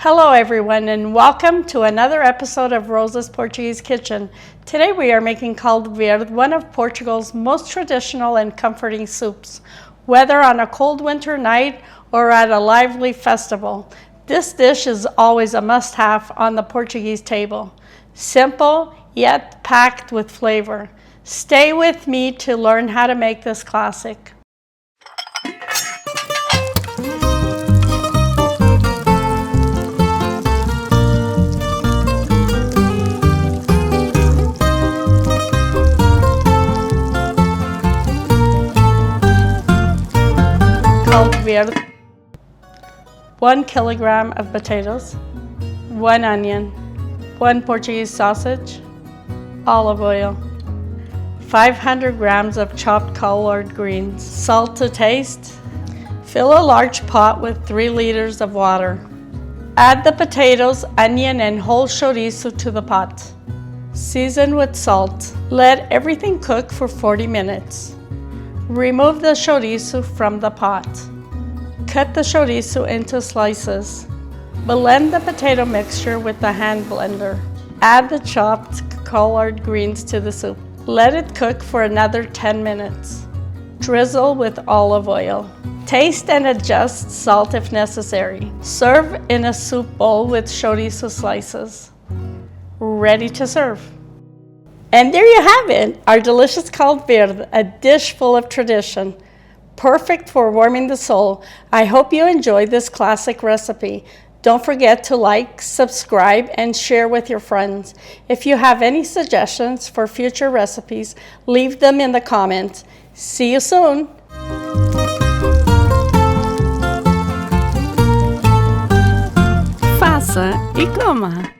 Hello everyone and welcome to another episode of Rosa's Portuguese Kitchen. Today we are making Caldo Verde, one of Portugal's most traditional and comforting soups. Whether on a cold winter night or at a lively festival, this dish is always a must-have on the Portuguese table. Simple, yet packed with flavor. Stay with me to learn how to make this classic. Caldo Verde, 1 kilogram of potatoes, 1 onion, 1 Portuguese sausage, olive oil, 500 grams of chopped collard greens, salt to taste. Fill a large pot with 3 liters of water. Add the potatoes, onion, and whole chouriço to the pot. Season with salt. Let everything cook for 40 minutes. Remove the chouriço from the pot. Cut the chouriço into slices. Blend the potato mixture with the hand blender. Add the chopped collard greens to the soup. Let it cook for another 10 minutes. Drizzle with olive oil. Taste and adjust salt if necessary. Serve in a soup bowl with chouriço slices. Ready to serve. And there you have it, our delicious Caldo Verde, a dish full of tradition. Perfect for warming the soul. I hope you enjoyed this classic recipe. Don't forget to like, subscribe, and share with your friends. If you have any suggestions for future recipes, leave them in the comments. See you soon. Faça e coma.